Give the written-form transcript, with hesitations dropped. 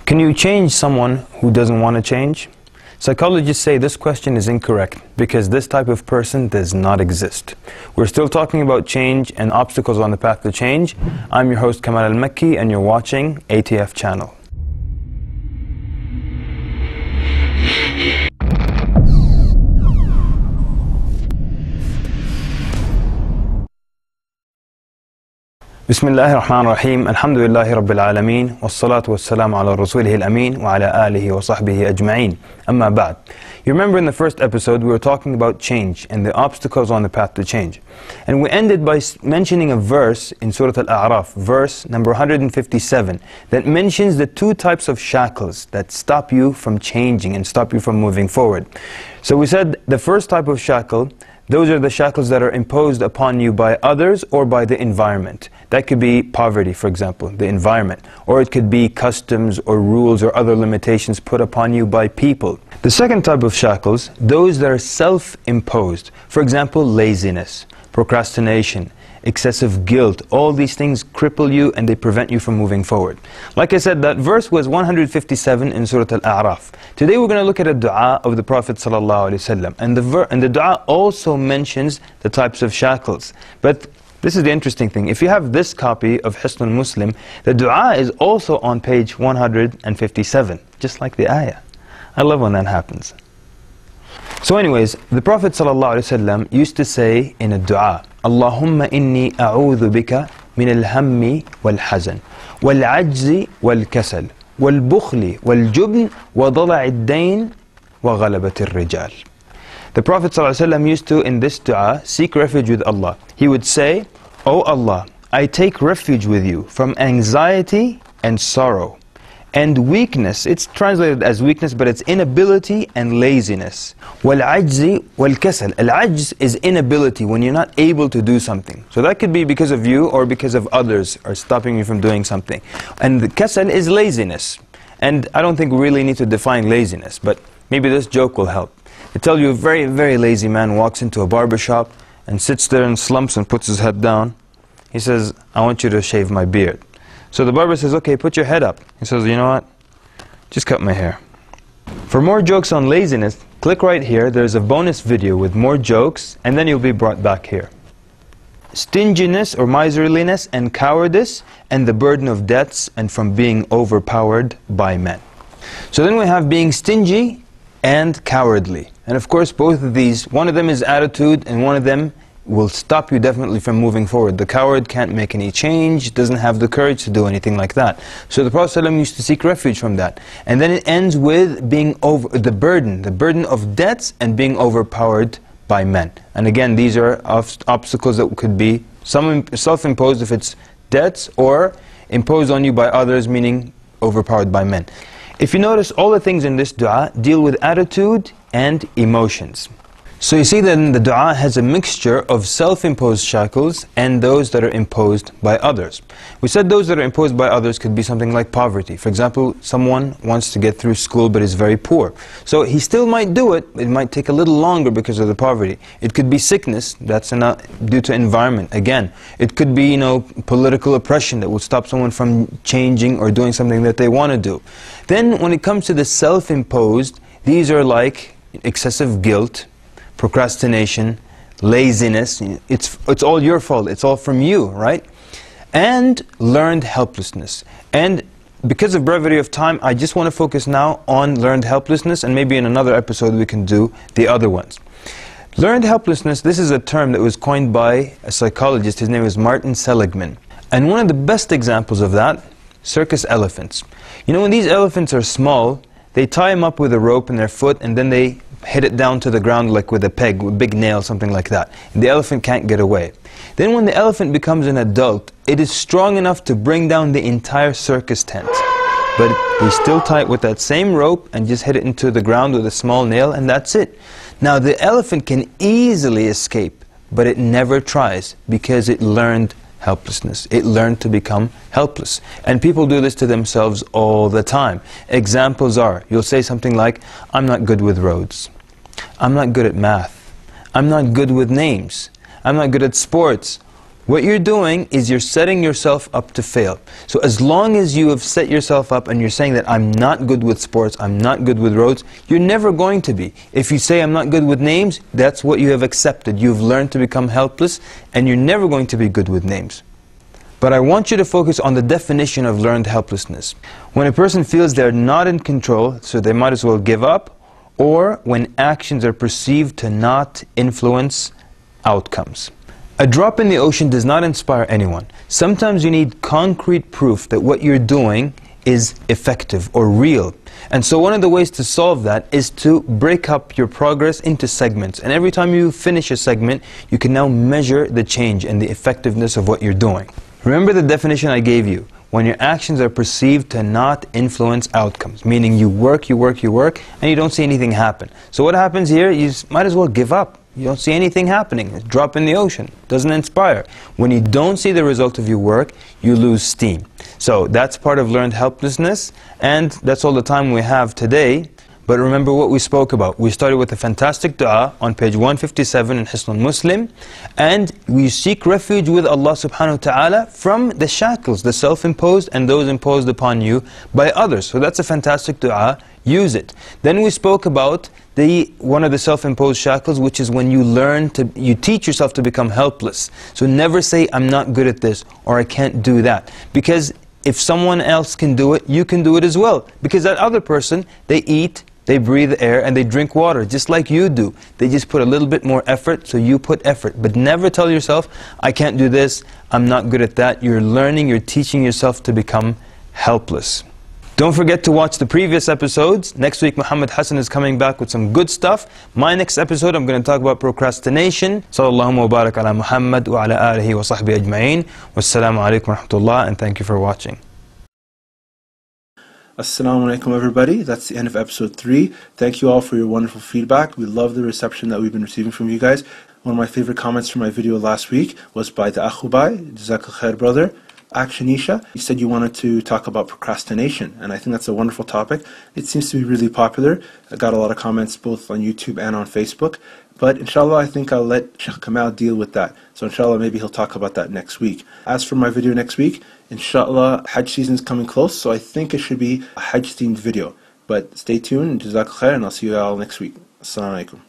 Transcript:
Can you change someone who doesn't want to change? Psychologists say this question is incorrect because this type of person does not exist. We're still talking about change and obstacles on the path to change. I'm your host Kamal El Mekki and you're watching ATF Channel. Bismillahir Rahmanir Rahim. Alhamdulillahi Rabbil Alameen. Wassalatu wassalamu ala Rasulihil Ameen wa ala alihi wa sahbihi ajma'een. Amma ba'd. You remember in the first episode we were talking about change and the obstacles on the path to change. And we ended by mentioning a verse in Surah Al-A'raf, verse number 157, that mentions the two types of shackles that stop you from changing and stop you from moving forward. So we said the first type of shackle, those are the shackles that are imposed upon you by others or by the environment. That could be poverty, for example, the environment. Or it could be customs or rules or other limitations put upon you by people. The second type of shackles, those that are self-imposed. For example, laziness, procrastination, excessive guilt. All these things cripple you and they prevent you from moving forward. Like I said, that verse was 157 in Surah Al-A'raf. Today we're going to look at a dua of the Prophet ﷺ. And the dua also mentions the types of shackles. But this is the interesting thing. If you have this copy of Hisnul Muslim, the dua is also on page 157, just like the ayah. I love when that happens. So anyways, the Prophet ﷺ used to say in a dua, Allahumma inni a'udhu bika min al-hammi wal-hazan, wal-ajzi wal-kasal, wal-bukhli wal-jubn, wa dala'i ad-dayn, wa ghalabati ar-rijal. The Prophet ﷺ used to, in this dua, seek refuge with Allah. He would say, O Allah, I take refuge with you from anxiety and sorrow, and weakness. It's translated as weakness, but it's inability and laziness. Wal-ajzi wal-kasal. Al-ajz is inability, when you're not able to do something. So that could be because of you or because of others are stopping you from doing something. And the kasal is laziness. And I don't think we really need to define laziness, but maybe this joke will help. They tell you a very, very lazy man walks into a barber shop and sits there and slumps and puts his head down. He says, I want you to shave my beard. So the barber says, okay, put your head up. He says, you know what? Just cut my hair. For more jokes on laziness, click right here. There's a bonus video with more jokes, and then you'll be brought back here. Stinginess or miserliness and cowardice, and the burden of debts and from being overpowered by men. So then we have being stingy and cowardly. And of course, both of these, one of them is attitude and one of them will stop you definitely from moving forward. The coward can't make any change, doesn't have the courage to do anything like that. So the Prophet ﷺ used to seek refuge from that. And then it ends with being over the burden of debts and being overpowered by men. And again, these are obstacles that could be some self-imposed if it's debts, or imposed on you by others, meaning overpowered by men. If you notice, all the things in this dua deal with attitude and emotions. So you see that the dua has a mixture of self-imposed shackles and those that are imposed by others. We said those that are imposed by others could be something like poverty. For example, someone wants to get through school but is very poor. So he still might do it, it might take a little longer because of the poverty. It could be sickness, that's due to environment, again. It could be, political oppression that will stop someone from changing or doing something that they want to do. Then when it comes to the self-imposed, these are like excessive guilt, procrastination, laziness. It's all your fault, it's all from you, right? And learned helplessness. And because of brevity of time, I just want to focus now on learned helplessness, and maybe in another episode we can do the other ones. Learned helplessness, this is a term that was coined by a psychologist. His name is Martin Seligman. And one of the best examples of that, circus elephants. When these elephants are small, they tie them up with a rope in their foot and then they hit it down to the ground like with a peg, with a big nail, something like that. And the elephant can't get away. Then when the elephant becomes an adult, it is strong enough to bring down the entire circus tent. But they still tie it with that same rope and just hit it into the ground with a small nail, and that's it. Now the elephant can easily escape, but it never tries because it learned helplessness. It learned to become helpless. And people do this to themselves all the time. Examples are, you'll say something like, I'm not good with roads. I'm not good at math. I'm not good with names. I'm not good at sports. What you're doing is you're setting yourself up to fail. So as long as you have set yourself up and you're saying that I'm not good with sports, I'm not good with roads, you're never going to be. If you say I'm not good with names, that's what you have accepted. You've learned to become helpless and you're never going to be good with names. But I want you to focus on the definition of learned helplessness. When a person feels they're not in control, so they might as well give up, or when actions are perceived to not influence outcomes. A drop in the ocean does not inspire anyone. Sometimes you need concrete proof that what you're doing is effective or real. And so one of the ways to solve that is to break up your progress into segments. And every time you finish a segment, you can now measure the change and the effectiveness of what you're doing. Remember the definition I gave you. When your actions are perceived to not influence outcomes, meaning you work, and you don't see anything happen. So what happens here? You might as well give up. You don't see anything happening. It's a drop in the ocean. Doesn't inspire. When you don't see the result of your work, you lose steam. So that's part of learned helplessness, and that's all the time we have today. But remember what we spoke about. We started with a fantastic dua on page 157 in Hisn al-Muslim, and we seek refuge with Allah subhanahu wa ta'ala from the shackles, the self-imposed and those imposed upon you by others. So that's a fantastic dua. Use it. Then we spoke about one of the self-imposed shackles, which is when you teach yourself to become helpless. So never say, I'm not good at this, or I can't do that. Because if someone else can do it, you can do it as well. Because that other person, they eat, they breathe air, and they drink water, just like you do. They just put a little bit more effort, so you put effort. But never tell yourself, I can't do this, I'm not good at that. You're learning, you're teaching yourself to become helpless. Don't forget to watch the previous episodes. Next week, Muhammad Hassan is coming back with some good stuff. My next episode, I'm going to talk about procrastination. Sallallahu wa barak ala Muhammad wa ala alihi wa sahbihi ajma'in. Wassalamu alaikum wa rahmatullah, and thank you for watching. Assalamu alaikum everybody. That's the end of episode 3. Thank you all for your wonderful feedback. We love the reception that we've been receiving from you guys. One of my favorite comments from my video last week was by the Akhubai, Jazakallah khair brother. Akshanisha, you said you wanted to talk about procrastination, and I think that's a wonderful topic. It seems to be really popular. I got a lot of comments both on YouTube and on Facebook, but inshallah I think I'll let Sheikh Kamal deal with that. So inshallah maybe he'll talk about that next week. As for my video next week, inshallah Hajj season is coming close, so I think it should be a Hajj themed video. But stay tuned, Jazakallah khair, and I'll see you all next week. Assalamu alaikum.